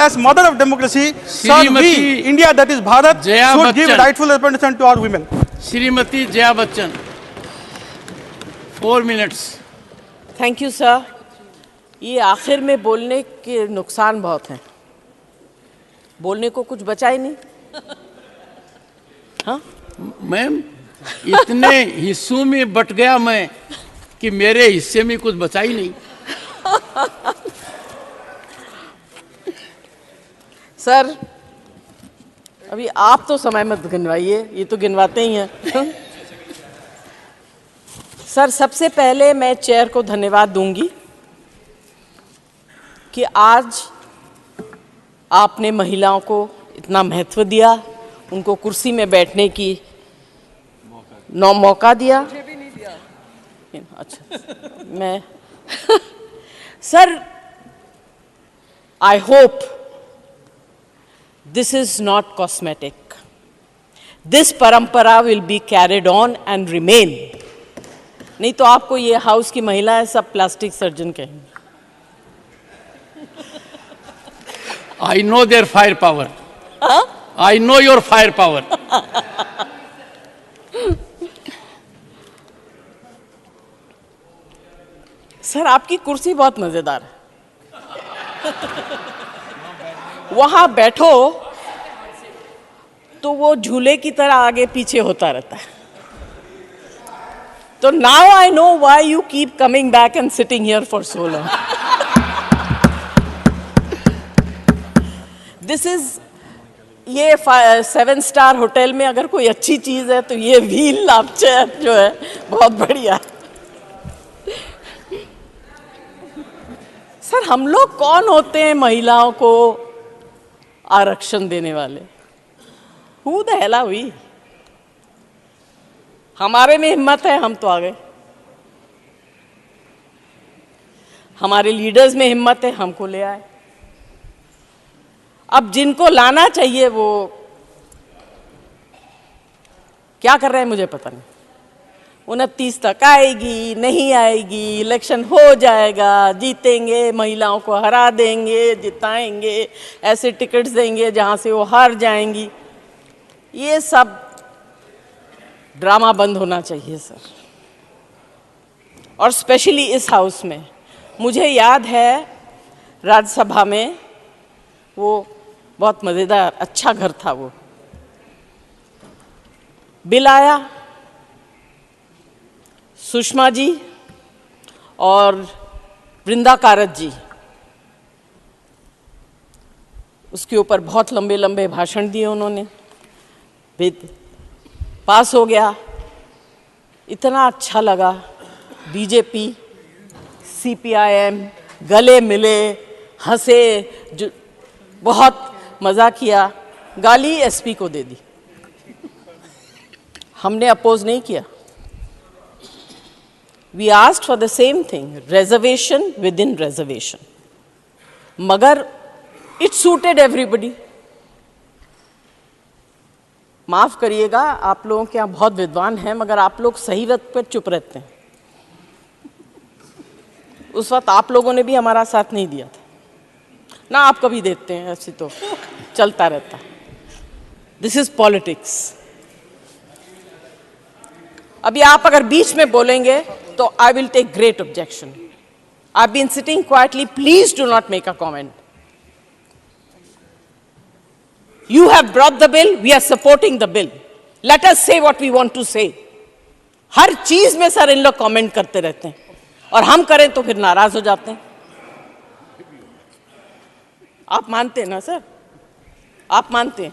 as mother of democracy, sir, we, India, that is Bharat, should give rightful representation to our women. Shrimati Jaya Bachchan, 4 minutes. Thank you sir. ये आखिर में बोलने के नुकसान बहुत हैं, बोलने को कुछ बचा ही नहीं। हाँ मैम, इतने हिस्सों में बट गया मैं कि मेरे हिस्से में कुछ बचा ही नहीं। सर अभी आप तो समय मत गिनवाइए, ये तो गिनवाते ही हैं। सर सबसे पहले मैं चेयर को धन्यवाद दूंगी कि आज आपने महिलाओं को इतना महत्व दिया, उनको कुर्सी में बैठने की मौका दिया। मुझे भी नहीं दिया। अच्छा मैं sir I hope this is not cosmetic, this parampara will be carried on and remain. नहीं तो आपको ये हाउस की महिलाएं सब प्लास्टिक सर्जन कहेंगे। I know their firepower. I know your firepower. Sir आपकी कुर्सी बहुत मजेदार है। वहां बैठो तो वो झूले की तरह आगे पीछे होता रहता है। तो now I know why you keep coming back and sitting here for so long. This is ये 7 स्टार होटल में अगर कोई अच्छी चीज है तो ये व्हील लाभ चेयर जो है बहुत बढ़िया है। सर हम लोग कौन होते हैं महिलाओं को आरक्षण देने वाले? Who the hell are we? हमारे में हिम्मत है, हम तो आ गए। हमारे लीडर्स में हिम्मत है, हमको ले आए। अब जिनको लाना चाहिए वो क्या कर रहे हैं मुझे पता नहीं। 29 तक आएगी, नहीं आएगी, इलेक्शन हो जाएगा, जीतेंगे, महिलाओं को हरा देंगे, जिताएंगे, ऐसे टिकट्स देंगे जहां से वो हार जाएंगी। ये सब ड्रामा बंद होना चाहिए सर। और स्पेशली इस हाउस में मुझे याद है राज्यसभा में वो बहुत मज़ेदार अच्छा घर था, वो बिल आया, सुषमा जी और वृंदा कारत जी उसके ऊपर बहुत लंबे लंबे भाषण दिए उन्होंने। बिल पास हो गया, इतना अच्छा लगा। बीजेपी सीपीआईएम गले मिले, हंसे, जो बहुत मज़ा किया। गाली एसपी को दे दी, हमने अपोज नहीं किया। We asked for the same thing, reservation within reservation, मगर इट सूटेड एवरीबडी। माफ करिएगा, आप लोगों के यहाँ बहुत विद्वान हैं, मगर आप लोग सही वक्त पर चुप रहते हैं। उस वक्त आप लोगों ने भी हमारा साथ नहीं दिया था ना, आप कभी देते हैं, ऐसे तो चलता रहता। This is politics. अभी आप अगर बीच में बोलेंगे तो I will take great objection. I have been sitting quietly, please do not make a comment. You have brought the bill, we are supporting the bill. Let us say what we want to say. हर चीज में sir इन लोग comment करते रहते हैं और हम करें तो फिर नाराज हो जाते हैं। आप मानते हैं ना सर? आप मानते हैं?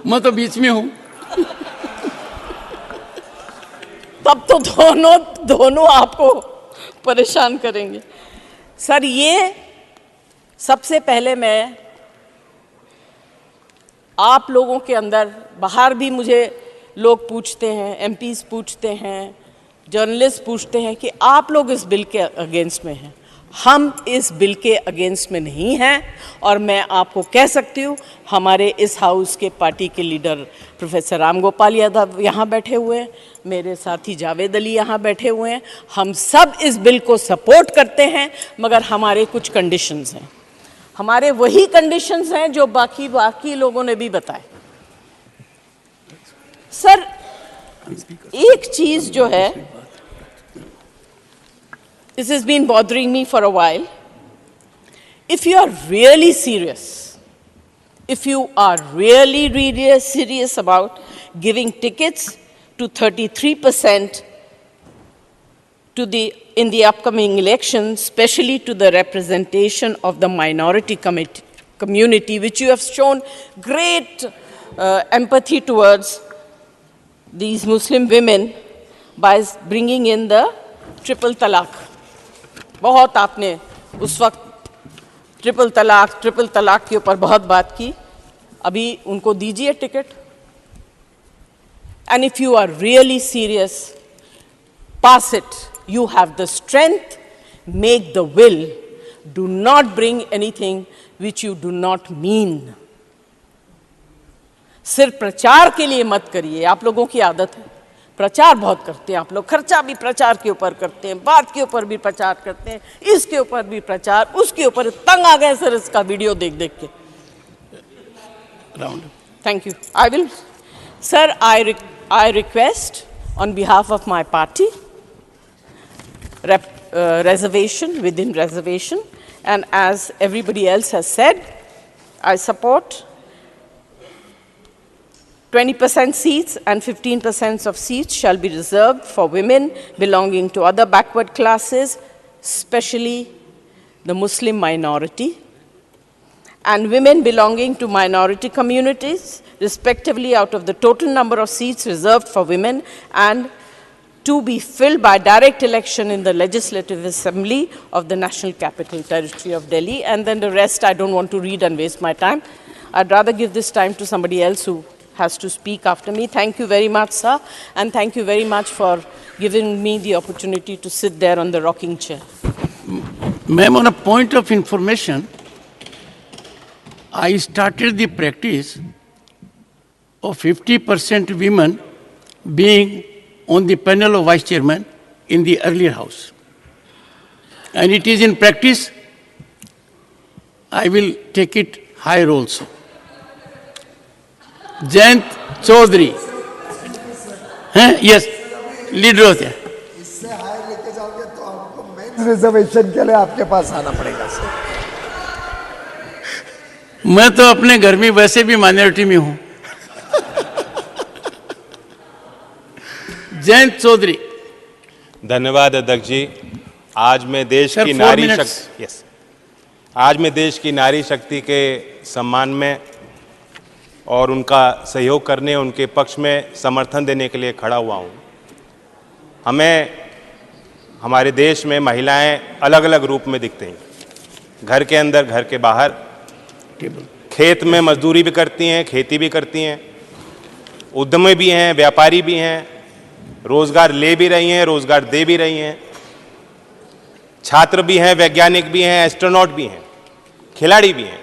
मैं तो बीच में हूं। तब तो दोनों आपको परेशान करेंगे। सर ये सबसे पहले मैं आप लोगों के अंदर, बाहर भी मुझे लोग पूछते हैं, एमपीज पूछते हैं, जर्नलिस्ट पूछते हैं कि आप लोग इस बिल के अगेंस्ट में हैं। हम इस बिल के अगेंस्ट में नहीं हैं और मैं आपको कह सकती हूँ, हमारे इस हाउस के पार्टी के लीडर प्रोफेसर राम गोपाल यादव यहाँ बैठे हुए हैं, मेरे साथी जावेद अली यहाँ बैठे हुए हैं, हम सब इस बिल को सपोर्ट करते हैं, मगर हमारे कुछ कंडीशंस हैं। हमारे वही कंडीशंस हैं जो बाकी लोगों ने भी बताए। सर, एक चीज जो है, this has been bothering me for a while. If you are really serious, if you are really serious about giving tickets to 33% in the upcoming elections, especially to the representation of the minority community, which you have shown great empathy towards these Muslim women by bringing in the triple talaq. बहुत आपने उस वक्त triple तलाक के ऊपर बहुत बात की, अभी उनको दीजिए ticket. And if you are really serious, pass it. You have the strength, make the will. Do not bring anything which you do not mean. सिर्फ प्रचार के लिए मत करिए। आप लोगों की आदत है, प्रचार बहुत करते हैं आप लोग, खर्चा भी प्रचार के ऊपर करते हैं, बात के ऊपर भी प्रचार करते हैं, इसके ऊपर भी प्रचार, उसके ऊपर। तंग आ गए सर इसका वीडियो देख देख के। Thank you. I will sir, I request on behalf of my party reservation within reservation, and as everybody else has said, I support 20% seats and 15% of seats shall be reserved for women belonging to other backward classes, especially the Muslim minority, and women belonging to minority communities, respectively, out of the total number of seats reserved for women, and to be filled by direct election in the Legislative Assembly of the National Capital Territory of Delhi. And then the rest I don't want to read and waste my time. I'd rather give this time to somebody else who has to speak after me. Thank you very much, sir, and thank you very much for giving me the opportunity to sit there on the rocking chair. Ma'am, on a point of information, I started the practice of 50% women being on the panel of vice chairman in the earlier house. And it is in practice, I will take it higher also. Jayant Chaudhary, yes, leader of there. इससे high लेके जाओगे तो आपको mains reservation के लिए आपके पास आना पड़ेगा सर। मैं तो अपने घर में वैसे भी माइनॉरिटी में हूं। जयंत चौधरी। धन्यवाद अध्यक्ष जी। आज मैं देश की नारी शक्ति, यस, आज मैं देश की नारी शक्ति के सम्मान में और उनका सहयोग करने, उनके पक्ष में समर्थन देने के लिए खड़ा हुआ हूँ। हमें हमारे देश में महिलाएं अलग अलग रूप में दिखते हैं, घर के अंदर, घर के बाहर, खेत में मजदूरी भी करती हैं, खेती भी करती हैं, उद्यमी भी हैं, व्यापारी भी हैं, रोजगार ले भी रही हैं, रोजगार दे भी रही हैं, छात्र भी हैं, वैज्ञानिक भी हैं, एस्ट्रोनॉट भी हैं, खिलाड़ी भी हैं।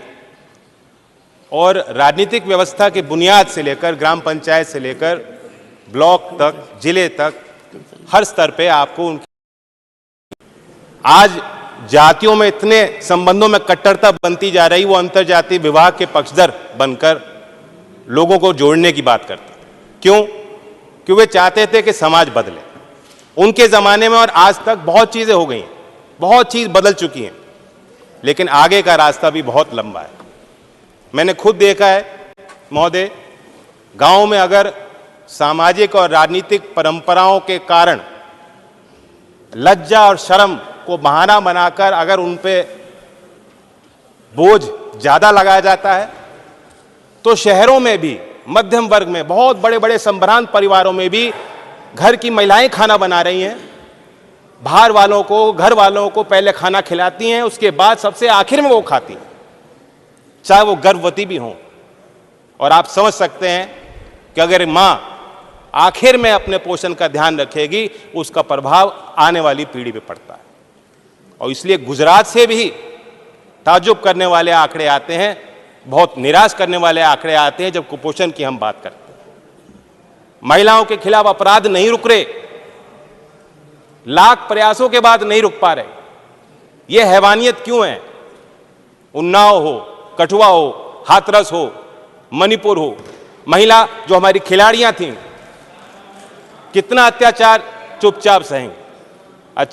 और राजनीतिक व्यवस्था की बुनियाद से लेकर ग्राम पंचायत से लेकर ब्लॉक तक, जिले तक, हर स्तर पे आपको उनकी आज जातियों में इतने संबंधों में कट्टरता बनती जा रही, वो अंतरजातीय विवाह के पक्षधर बनकर लोगों को जोड़ने की बात करते। क्यों? क्योंकि वे चाहते थे कि समाज बदले। उनके ज़माने में और आज तक बहुत चीज़ें हो गई हैं, बहुत चीज़ बदल चुकी हैं, लेकिन आगे का रास्ता भी बहुत लंबा है। मैंने खुद देखा है महोदय, गांव में अगर सामाजिक और राजनीतिक परंपराओं के कारण लज्जा और शर्म को बहाना बनाकर अगर उन पे बोझ ज़्यादा लगाया जाता है, तो शहरों में भी मध्यम वर्ग में, बहुत बड़े बड़े संभ्रांत परिवारों में भी घर की महिलाएं खाना बना रही हैं, बाहर वालों को, घर वालों को पहले खाना खिलाती हैं, उसके बाद सबसे आखिर में वो खाती हैं, चाहे वो गर्भवती भी हों। और आप समझ सकते हैं कि अगर मां आखिर में अपने पोषण का ध्यान रखेगी, उसका प्रभाव आने वाली पीढ़ी पे पड़ता है। और इसलिए गुजरात से भी ताज्जुब करने वाले आंकड़े आते हैं, बहुत निराश करने वाले आंकड़े आते हैं जब कुपोषण की हम बात करते हैं। महिलाओं के खिलाफ अपराध नहीं रुक रहे, लाख प्रयासों के बाद नहीं रुक पा रहे। यह हैवानियत क्यों है? उन्नाव हो, कठुआ हो, हाथरस हो, मणिपुर हो, महिला जो हमारी खिलाड़ियां थीं, कितना अत्याचार चुपचाप सहेंगे।